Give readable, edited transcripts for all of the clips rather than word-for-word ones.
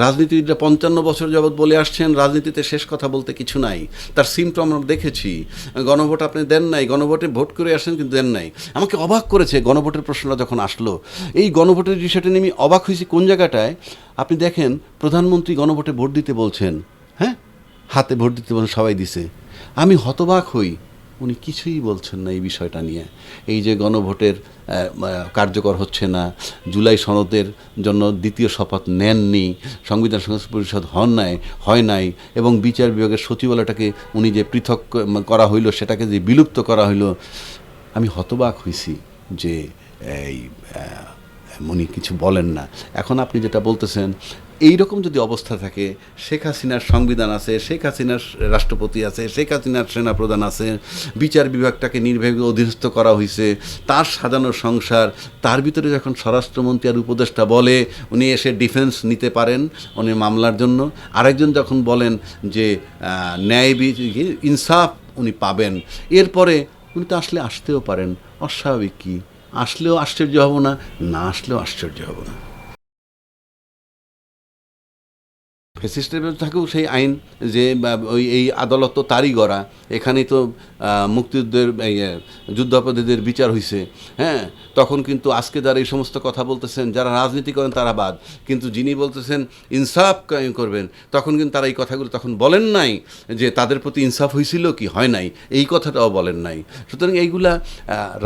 রাজনীতিবিদরা 55 বছর যাবৎ বলে আসছেন রাজনীতিতে শেষ কথা বলতে কিছু নাই, তার সিমটম আমরা দেখেছি। গণভোট আপনি দেন নাই, গণভোটে ভোট করে আসেন কিন্তু দেন নাই। আমাকে অবাক করেছে গণভোটের প্রশ্নটা যখন আসলো, এই গণভোটের বিষয়টা নিয়ে আমি অবাক হয়েছি কোন জায়গাটায়। আপনি দেখেন প্রধানমন্ত্রী গণভোটে ভোট দিতে বলছেন, হ্যাঁ, হাতে ভোট দিতে বলছেন, সবাই দিছে। আমি হতবাক হই, উনি কিছুই বলছেন না এই বিষয়টা নিয়ে। এই যে গণভোটের কার্যকর হচ্ছে না, জুলাই সনদের জন্য দ্বিতীয় শপথ নেননি, সংবিধান সংস্কার পরিষদ হয় নাই, এবং বিচার বিভাগের সচিবালয়টাকে উনি যে পৃথক করা হইল, সেটাকে যে বিলুপ্ত করা হইল, আমি হতবাক হয়েছি যে এই উনি কিছু বলেন না। এখন আপনি যেটা বলতেছেন, এই রকম যদি অবস্থা থাকে, শেখ হাসিনার সংবিধান আছে, শেখ হাসিনার রাষ্ট্রপতি আছে, শেখ হাসিনার সেনাপ্রধান আছে, বিচার বিভাগটাকে নির্বিভাগে অধীনস্থ করা হয়েছে, তার সাজানো সংসার, তার ভিতরে যখন স্বরাষ্ট্রমন্ত্রী আর উপদেষ্টা বলে উনি এসে ডিফেন্স নিতে পারেন উনি মামলার জন্য, আরেকজন যখন বলেন যে ন্যায় ইনসাফ উনি পাবেন, এরপরে উনি তো আসতেও পারেন, অস্বাভাবিক কি? আসলেও আশ্চর্য হব না, না আসলেও আশ্চর্য হব না। ফ্যাসিস্টের বিরুদ্ধে থাকেও সেই আইন, যে এই আদালত তো তারই গড়া, এখানেই তো মুক্তিযুদ্ধের যুদ্ধাপরাধীদের বিচার হয়েছে। হ্যাঁ, তখন কিন্তু আজকে যারা এই সমস্ত কথা বলতেছেন, যারা রাজনীতি করেন তারা বাদ, কিন্তু যিনি বলতেছেন ইনসাফ কায়েম করবেন, তখন কিন্তু তারা এই কথাগুলো তখন বলেন নাই যে তাদের প্রতি ইনসাফ হয়েছিল কি হয় নাই, এই কথাটাও বলেন নাই। সুতরাং এইগুলা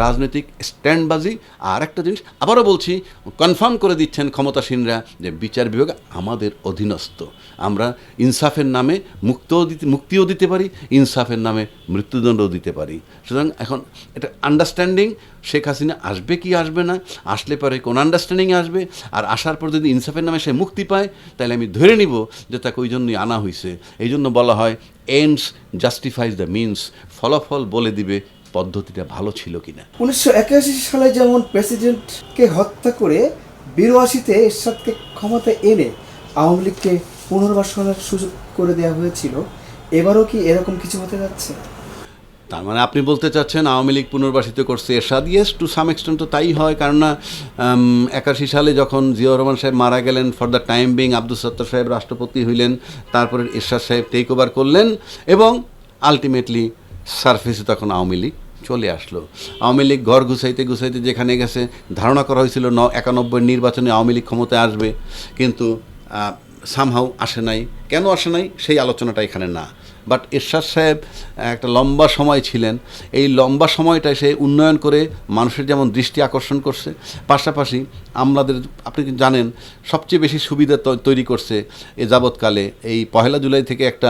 রাজনৈতিক স্ট্যান্ডবাজি। আর একটা জিনিস আবারও বলছি, কনফার্ম করে দিচ্ছেন ক্ষমতাসীনরা যে বিচার বিভাগ আমাদের অধীনস্থ, আমরা ইনসাফের নামে মুক্তিও দিতে পারি, ইনসাফের নামে মৃত্যুদণ্ডও দিতে পারি। সুতরাং এখন এটা আন্ডারস্ট্যান্ডিং, শেখ হাসিনা আসবে কি আসবে না, আসলে পরে কোন আন্ডারস্ট্যান্ডিংয়ে আসবে, আর আসার পর যদি ইনসাফের নামে সে মুক্তি পায়, তাহলে আমি ধরে নিব যে তাকে ওই জন্যই আনা হয়েছে। এই জন্য বলা হয় এন্ডস জাস্টিফাইজ দ্য মিনস, ফলাফল বলে দিবে পদ্ধতিটা ভালো ছিল কিনা। 1981 সালে যেমন প্রেসিডেন্টকে হত্যা করে 82-তে এরশাদকে ক্ষমতায় এনে আওয়ামী লীগকে পুনর্বাসনের সুযোগ করে দেওয়া হয়েছিল, এবারও কি এরকম কিছু হতে যাচ্ছে? তার মানে আপনি বলতে চাচ্ছেন আওয়ামী লীগ পুনর্বাসিত করছে এরশাদ? ইয়েস, টু সাম এক্সটেন্ট তো তাই হয়। কেননা 81 সালে যখন জিয়াউর রহমান সাহেব মারা গেলেন, for the time being Abdul সত্তার সাহেব রাষ্ট্রপতি হইলেন, তারপরে এরশাদ সাহেব টেক ওভার করলেন, এবং আলটিমেটলি সারফেসে তখন আওয়ামী লীগ চলে আসলো। আওয়ামী লীগ ঘর গুছাইতে গুছাইতে যেখানে গেছে, ধারণা করা হয়েছিল 91 নির্বাচনে আওয়ামী লীগ ক্ষমতায় আসবে, কিন্তু সামহাউ আসে নাই। কেন আসে নাই সেই আলোচনাটা এখানে না। বাট এরশাদ সাহেব একটা লম্বা সময় ছিলেন, এই লম্বা সময়টায় সে উন্নয়ন করে মানুষের যেমন দৃষ্টি আকর্ষণ করছে, পাশাপাশি আমাদের আপনি জানেন সবচেয়ে বেশি সুবিধা তৈরি করছে এ যাবৎকালে। এই 1 জুলাই থেকে একটা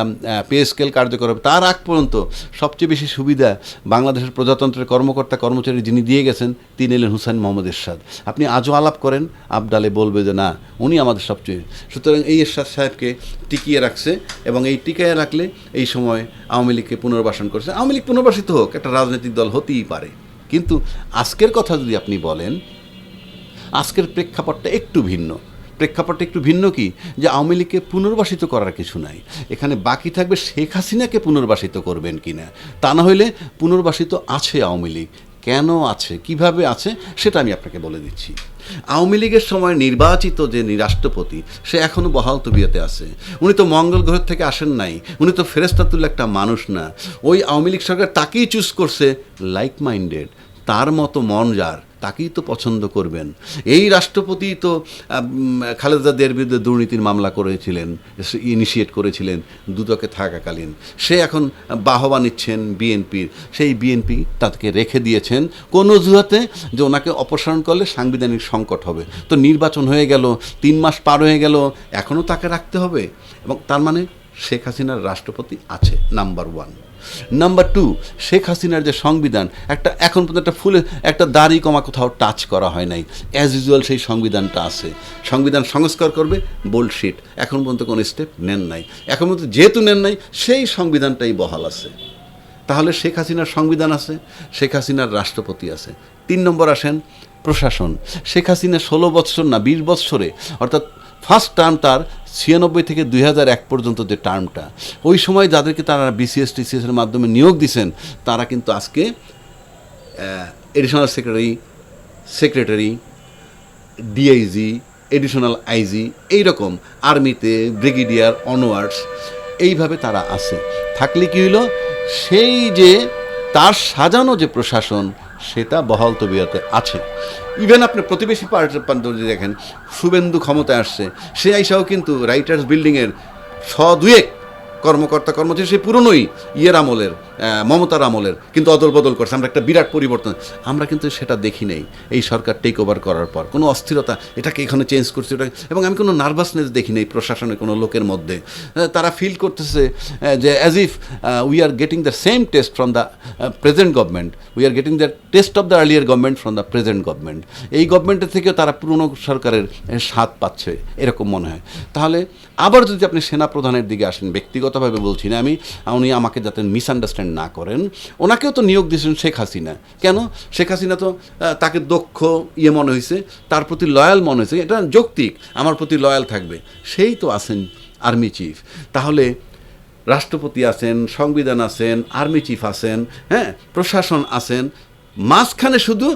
পে স্কেল কার্যকর হবে, তার আগ পর্যন্ত সবচেয়ে বেশি সুবিধা বাংলাদেশের প্রজাতন্ত্রের কর্মকর্তা কর্মচারী যিনি দিয়ে গেছেন, তিনি এলেন হুসাইন মোহাম্মদ এরশাদ। আপনি আজও আলাপ করেন, আবডালে বলবে যে না, উনি আমাদের সবচেয়ে। সুতরাং এই এরশাদ সাহেবকে টিকিয়ে রাখছে, এবং এই টিকিয়ে রাখলে এই সময় আওয়ামী লীগকে পুনর্বাসন করছে। আওয়ামী লীগ পুনর্বাসিত হোক, একটা রাজনৈতিক দল হতেই পারে, কিন্তু আজকের কথা যদি আপনি বলেন, আজকের প্রেক্ষাপটটা একটু ভিন্ন। প্রেক্ষাপটটা একটু ভিন্ন কি, যে আওয়ামী লীগকে পুনর্বাসিত করার কিছু নাই, এখানে বাকি থাকবে শেখ হাসিনাকে পুনর্বাসিত করবেন কিনা। তা না হইলে পুনর্বাসিত আছে আওয়ামী লীগ, কেন আছে, কিভাবে আছে, সেটা আমি আপনাকে বলে দিচ্ছি। আওয়ামী লীগের সময় নির্বাচিত যে রাষ্ট্রপতি, সে এখনও বহাল তবিয়তে আছে। উনি তো মঙ্গল গ্রহ থেকে আসেন নাই, উনি তো ফেরেশতাতুল একটা মানুষ না। ওই আওয়ামী লীগ সরকার তাকেই চুজ করছে, লাইক মাইন্ডেড, তার মতো মন যার, তাকেই তো পছন্দ করবেন। এই রাষ্ট্রপতি তো খালেদা জিয়ার বিরুদ্ধে দুর্নীতির মামলা করেছিলেন, ইনিশিয়েট করেছিলেন দুদকে থাকাকালীন। সে এখন বাহবা নিচ্ছেন বিএনপির, সেই বিএনপি তাকে রেখে দিয়েছেন কোন অজুহাতে, যে ওনাকে অপসারণ করলে সাংবিধানিক সংকট হবে। তো নির্বাচন হয়ে গেল, 3 মাস পার হয়ে গেল, এখনও তাকে রাখতে হবে। এবং তার মানে শেখ হাসিনার রাষ্ট্রপতি আছে, নাম্বার 1। নাম্বার 2, শেখ হাসিনার যে সংবিধান, এখন পর্যন্ত একটা দাড়ি কমা কোথাও টাচ করা হয় নাই, অ্যাজ ইউজুয়াল সেই সংবিধানটা আছে। সংবিধান সংস্কার করবে, বোল্ডশিট, এখন পর্যন্ত কোনো স্টেপ নেন নাই। এখন পর্যন্ত যেহেতু নেন নাই, সেই সংবিধানটাই বহাল আছে। তাহলে শেখ হাসিনার সংবিধান আছে, শেখ হাসিনার রাষ্ট্রপতি আছে। 3 নম্বর আসেন প্রশাসন। শেখ হাসিনা 16 বৎসর না 20 বৎসরে, অর্থাৎ ফার্স্ট টার্ম তার 96 থেকে 2001 পর্যন্ত যে টার্মটা, ওই সময় যাদেরকে তারা বিসিএস টিসিএসের মাধ্যমে নিয়োগ দিয়েছেন, তারা কিন্তু আজকে additional secretary, DIG, additional IG, এইরকম আর্মিতে ব্রিগেডিয়ার অনওয়ার্ডস, এইভাবে তারা আছে। থাকলে কি হইল, সেই যে তার সাজানো যে প্রশাসন সেটা বহাল তবিয়তে আছে। ইভেন আপনি প্রতিবেশী পার্টির যদি দেখেন, শুভেন্দু ক্ষমতায় আসছে, সে আইসাও কিন্তু রাইটার্স বিল্ডিংয়ের দুয়েক কর্মকর্তা কর্মচারী সে পুরনোই ইয়ের আমলের, মমতার আমলের, কিন্তু অদল বদল করছে। আমরা একটা বিরাট পরিবর্তন, আমরা কিন্তু সেটা দেখি নেই এই সরকার টেক ওভার করার পর। কোনো অস্থিরতা, এটাকে এখানে চেঞ্জ করছে ওটা, এবং আমি কোনো নার্ভাসনেস দেখি নেই প্রশাসনের কোনো লোকের মধ্যে। তারা ফিল করতেছে যে as if we are getting the same test from the present government, we are getting the test of the earlier government from the present government. এই গভর্নমেন্টের থেকেও তারা পুরনো সরকারের স্বাদ পাচ্ছে, এরকম মনে হয়। তাহলে আবার যদি আপনি সেনাপ্রধানের দিকে আসেন, ব্যক্তিগতভাবে বলছি না আমি, উনি আমাকে যাতে মিসআন্ডারস্ট্যান্ড না করেন, ওনাকেও তো নিয়োগ দিয়েছেন শেখ হাসিনা। কেন? শেখ হাসিনা তো তাকে দক্ষ মনে হয়েছে, তার প্রতি লয়াল মনে হয়েছে, এটা যৌক্তিক, আমার প্রতি লয়াল থাকবে, সেই তো আছেন আর্মি চিফ। তাহলে রাষ্ট্রপতি আছেন, সংবিধান আছেন, আর্মি চিফ আছেন, হ্যাঁ, প্রশাসন আছেন, মাঝখানে শুধু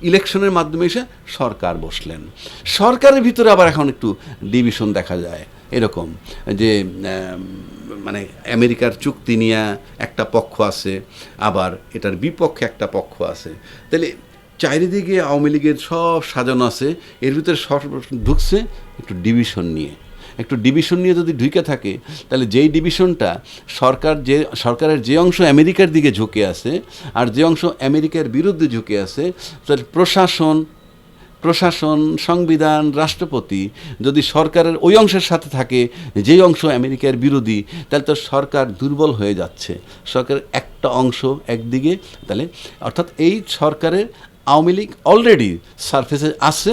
ইলেকশনের মাধ্যমে এসে সরকার বসলেন। সরকারের ভিতরে আবার এখন একটু ডিভিশন দেখা যায়, এরকম যে মানে আমেরিকার চুক্তি নিয়ে একটা পক্ষ আছে, আবার এটার বিপক্ষে একটা পক্ষ আছে। তাহলে চারিদিকে আওয়ামী লীগের সব সাজানো আছে, এর ভিতরে সব ঢুকছে একটু ডিভিশন নিয়ে। একটু ডিভিশন নিয়ে যদি ঢুকে থাকে, তাহলে যেই ডিভিশনটা সরকারের যে অংশ আমেরিকার দিকে ঝুঁকে আছে আর যে অংশ আমেরিকার বিরুদ্ধে ঝুঁকে আছে, তাহলে প্রশাসন, সংবিধান, রাষ্ট্রপতি যদি সরকারের ওই অংশের সাথে থাকে যেই অংশ আমেরিকার বিরোধী, তাহলে তো সরকার দুর্বল হয়ে যাচ্ছে। সরকারের একটা অংশ একদিকে, তাহলে অর্থাৎ এই সরকারের আওয়ামী লীগ অলরেডি সারফেসে আছে,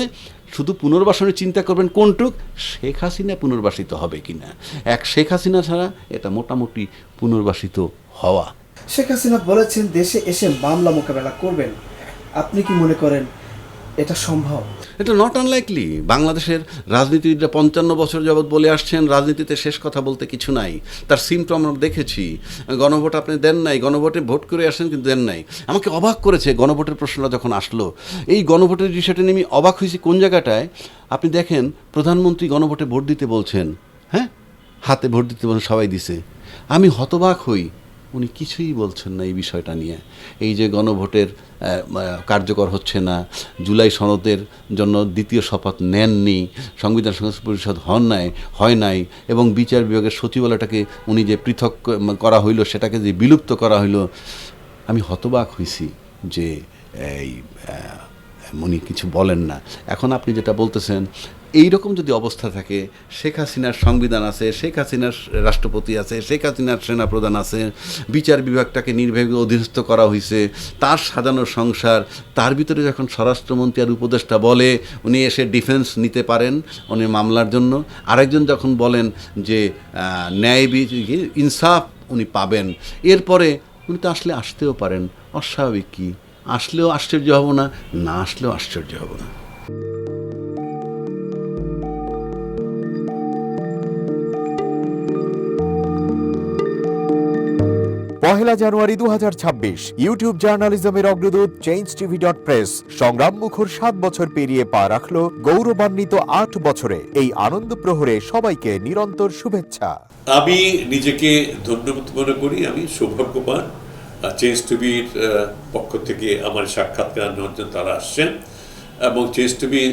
শুধু পুনর্বাসনের চিন্তা করবেন কোনটুক, শেখ হাসিনা পুনর্বাসিত হবে কিনা। এক শেখ হাসিনা ছাড়া এটা মোটামুটি পুনর্বাসিত হওয়া। শেখ হাসিনা বলেছেন দেশে এসে মামলা মোকাবেলা করবেন, আপনি কি মনে করেন এটা সম্ভব? এটা নট আনলাইকলি। বাংলাদেশের রাজনীতিবিদরা 55 বছর যাবৎ বলে আসছেন রাজনীতিতে শেষ কথা বলতে কিছু নাই। তার সিমটম আমরা দেখেছি। গণভোট আপনি দেন নাই, গণভোটে ভোট করে আসেন কিন্তু দেন নাই। আমাকে অবাক করেছে গণভোটের প্রশ্নটা যখন আসলো, এই গণভোটের বিষয়টা নিয়ে আমি অবাক হয়েছি কোন জায়গাটায়। আপনি দেখেন প্রধানমন্ত্রী গণভোটে ভোট দিতে বলছেন, হ্যাঁ, হাতে ভোট দিতে বলছেন, সবাই দিছে। আমি হতবাক হই, উনি কিছুই বলছেন না এই বিষয়টা নিয়ে। এই যে গণভোটের কার্যকর হচ্ছে না, জুলাই সনদের জন্য দ্বিতীয় শপথ নেননি, সংবিধান সংস্কার পরিষদ হয় নাই, এবং বিচার বিভাগের সচিবালয়টাকে উনি যে পৃথক করা হইল, সেটাকে যে বিলুপ্ত করা হইল, আমি হতবাক হয়েছি যে এই উনি কিছু বলেন না। এখন আপনি যেটা বলতেছেন, এইরকম যদি অবস্থা থাকে, শেখ হাসিনার সংবিধান আছে, শেখ হাসিনার রাষ্ট্রপতি আছে, শেখ হাসিনার সেনাপ্রধান আছে, বিচার বিভাগটাকে নির্বাহী অধীনস্থ করা হয়েছে, তার সাজানো সংসার, তার ভিতরে যখন স্বরাষ্ট্রমন্ত্রী আর উপদেষ্টা বলে উনি এসে ডিফেন্স নিতে পারেন উনি মামলার জন্য, আরেকজন যখন বলেন যে ন্যায় ইনসাফ উনি পাবেন, এরপরে উনি তো আসতেও পারেন, অস্বাভাবিক কি? আসলেও আশ্চর্য হব না, না আসলেও আশ্চর্য হব না। পহেলা জানুয়ারি 2026 ইউটিউব জার্নালিজমের অগ্রদূত changeTV.press সংগ্রাম মুখর 7 বছর পেরিয়ে পা রাখলো গৌরবান্বিত 8 বছরে। এই আনন্দ প্রহরে সবাইকে নিরন্তর শুভেচ্ছা। আমি নিজেকে ধন্যবাদ মনে করি, আমি সৌভাগ্যবান। চেঞ্জ টিভির পক্ষ থেকে আমার সাক্ষাৎকার নেওয়ার জন্য তারা আসছেন, এবং চেঞ্জ টিভি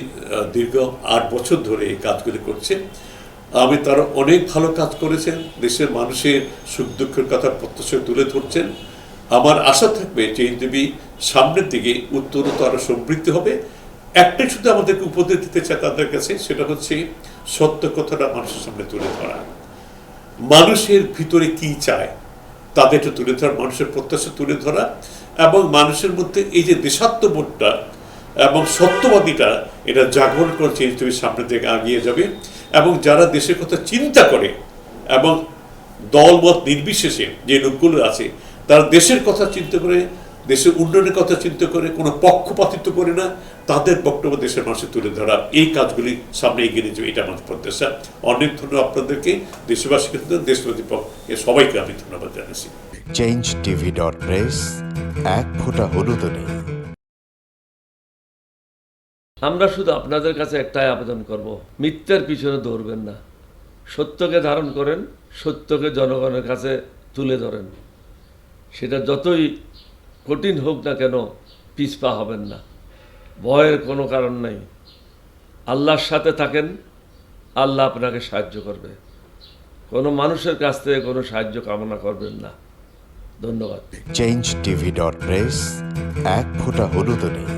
দীর্ঘ 8 বছর ধরে এই কাজগুলি করছে। আমি তারা অনেক ভালো কাজ করেছেন, দেশের মানুষের সুখ দুঃখের কথা প্রত্যক্ষ তুলে ধরছেন। আমার আশা থাকবে চেঞ্জ টিভি সামনের দিকে উত্তরোত্তর আরো সমৃদ্ধ হবে। একটাই শুধু আমাদেরকে উপদেশ দিতে চায় তাদের কাছে, সেটা হচ্ছে সত্য কথাটা মানুষের সামনে তুলে ধরা, মানুষের ভিতরে কি চায় তাদেরটা তুলে ধরা, মানুষের প্রত্যাশা তুলে ধরা, এবং মানুষের মধ্যে এই যে দেশাত্মবোধটা এবং সত্যবাদীটা, এটা জাগরণ করে চেঞ্জ টিভির সামনের দিকে এগিয়ে যাবে। এবং যারা দেশের কথা চিন্তা করে এবং দলমত নির্বিশেষে যে লোকগুলো আছে, তারা দেশের কথা চিন্তা করে, দেশের উন্নয়নের কথা চিন্তা করে, কোনো পক্ষপাতিত্ব করে না, তাদের বক্তব্য দেশের মানুষে তুলে ধরা, এই কাজগুলি সামনে এগিয়ে নিয়ে যাবে, এটা আমাদের প্রত্যাশা। অনেক ধন্যবাদ আপনাদেরকে, দেশবাসীকে, দেশবাসী সবাইকে আমি ধন্যবাদ জানাচ্ছি। changeTV.press এক ফোঁটা হলুদ নেই। আমরা শুধু আপনাদের কাছে একটাই আবেদন করব, মিথ্যার পিছনে দৌড়বেন না, সত্যকে ধারণ করেন, সত্যকে জনগণের কাছে তুলে ধরেন। সেটা যতই কঠিন হোক না কেন পিছপা হবেন না, ভয়ের কোনো কারণ নেই। আল্লাহর সাথে থাকেন, আল্লাহ আপনাকে সাহায্য করবে। কোনো মানুষের কাছ থেকে কোনো সাহায্য কামনা করবেন না। ধন্যবাদ। changeTV.press, এক ফোঁটা হলুদ নেই।